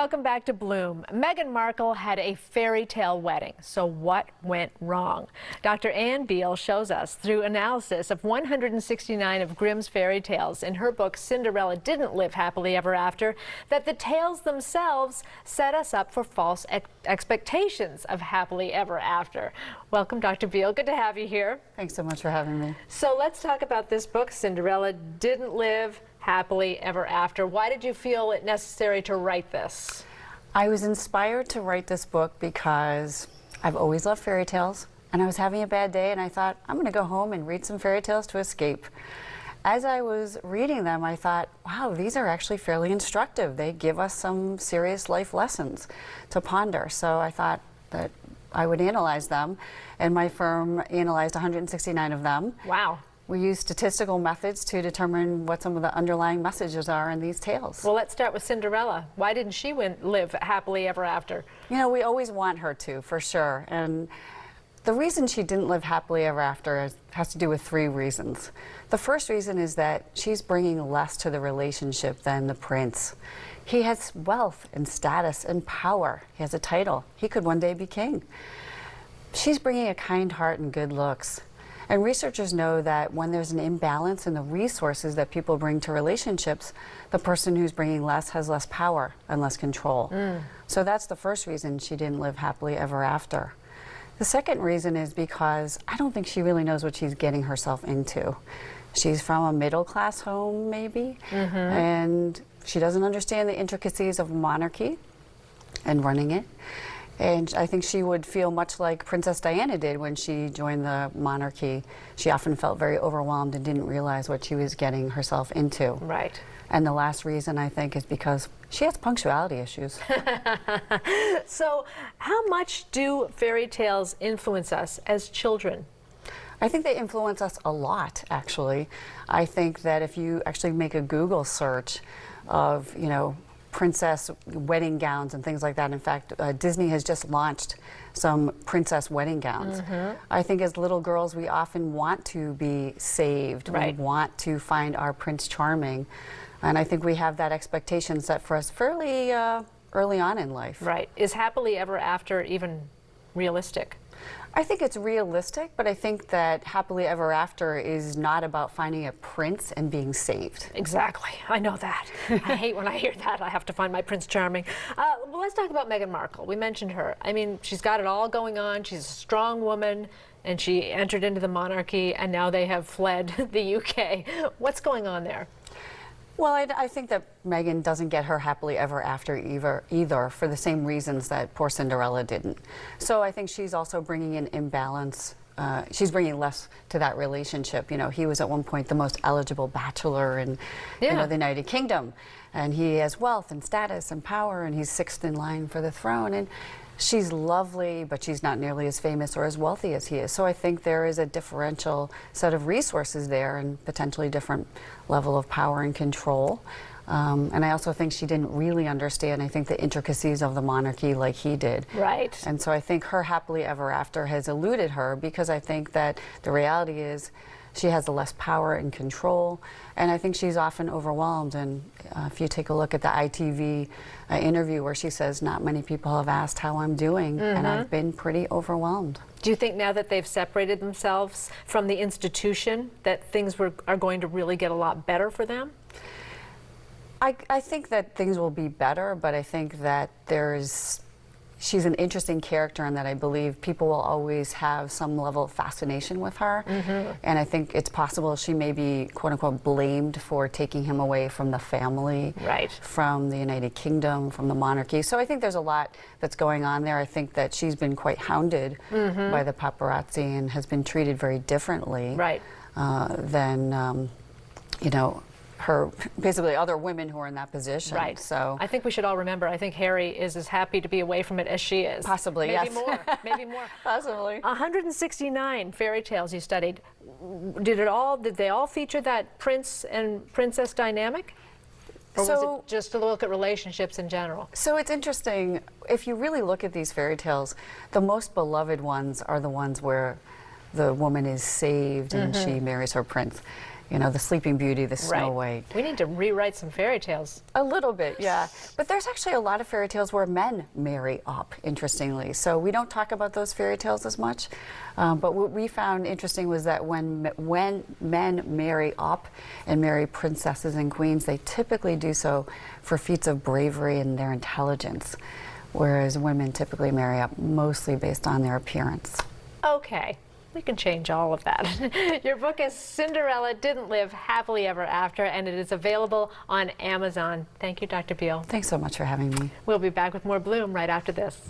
Welcome back to Bloom. Meghan Markle had a fairy tale wedding. So what went wrong? Dr. Ann Beal shows us through analysis of 169 of Grimm's fairy tales in her book Cinderella Didn't Live Happily Ever After that the tales themselves set us up for false expectations of happily ever after. Welcome, Dr. Beal. Good to have you here. Thanks so much for having me. So let's talk about this book, Cinderella Didn't Live Happily Ever After. Why did you feel it necessary to write this? I was inspired to write this book because I've always loved fairy tales, and I was having a bad day and I thought, I'm going to go home and read some fairy tales to escape. As I was reading them, I thought, wow, these are actually fairly instructive. They give us some serious life lessons to ponder. So I thought that I would analyze them, and my firm analyzed 169 of them. Wow. We use statistical methods to determine what some of the underlying messages are in these tales. Well, let's start with Cinderella. Why didn't she live happily ever after? You know, we always want her to, for sure. And the reason she didn't live happily ever after has to do with three reasons. The first reason is that she's bringing less to the relationship than the prince. He has wealth and status and power. He has a title. He could one day be king. She's bringing a kind heart and good looks. And researchers know that when there's an imbalance in the resources that people bring to relationships, the person who's bringing less has less power and less control. So that's the first reason she didn't live happily ever after. The second reason is because I don't think she really knows what she's getting herself into. She's from a middle-class home, maybe, and she doesn't understand the intricacies of monarchy and running it. And I think she would feel much like Princess Diana did when she joined the monarchy. She often felt very overwhelmed and didn't realize what she was getting herself into. Right. And the last reason, I think, is because she has punctuality issues. So how much do fairy tales influence us as children? I think they influence us a lot, actually. I think that if you actually make a Google search of, you know, princess wedding gowns and things like that. In fact, Disney has just launched some princess wedding gowns. I think as little girls, we often want to be saved. Right. We want to find our Prince Charming. And I think we have that expectation set for us fairly early on in life. Right. Is happily ever after even realistic? I think it's realistic, but I think that happily ever after is not about finding a prince and being saved. Exactly. I know that. I hate when I hear that. I have to find my Prince Charming. Well, let's talk about Meghan Markle. We mentioned her. I mean, she's got it all going on. She's a strong woman, and she entered into the monarchy, and now they have fled the UK. What's going on there? Well, I think that Meghan doesn't get her happily ever after either for the same reasons that poor Cinderella didn't. So I think she's also bringing an imbalance. She's bringing less to that relationship. You know, he was at one point the most eligible bachelor in you know, the United Kingdom. And he has wealth and status and power, and he's sixth in line for the throne. And she's lovely, but she's not nearly as famous or as wealthy as he is. So I think there is a differential set of resources there and potentially different level of power and control. And I also think she didn't really understand, I think, the intricacies of the monarchy like he did. Right. And so I think her happily ever after has eluded her because I think that the reality is she has less power and control, and I think she's often overwhelmed. And if you take a look at the ITV interview where she says, not many people have asked how I'm doing, and I've been pretty overwhelmed. Do you think now that they've separated themselves from the institution that things are going to really get a lot better for them? I think that things will be better, but I think that she's an interesting character and that I believe people will always have some level of fascination with her. And I think it's possible she may be, quote unquote, blamed for taking him away from the family, from the United Kingdom, from the monarchy. So I think there's a lot that's going on there. I think that she's been quite hounded by the paparazzi and has been treated very differently than, you know, basically other women who are in that position. Right. So I think we should all remember, I think Harry is as happy to be away from it as she is. Possibly, maybe yes. More, maybe more. Possibly. 169 fairy tales you studied. Did they all feature that prince and princess dynamic? Or was it just to look at relationships in general? So it's interesting. If you really look at these fairy tales, the most beloved ones are the ones where the woman is saved and she marries her prince. you know, the Sleeping Beauty, the Snow White. We need to rewrite some fairy tales. A little bit, yeah. But there's actually a lot of fairy tales where men marry up, interestingly. So we don't talk about those fairy tales as much. But what we found interesting was that when men marry up and marry princesses and queens, they typically do so for feats of bravery and their intelligence, whereas women typically marry up mostly based on their appearance. Okay. We can change all of that. Your book is Cinderella Didn't Live Happily Ever After, and it is available on Amazon. Thank you, Dr. Beal. Thanks so much for having me. We'll be back with more Bloom right after this.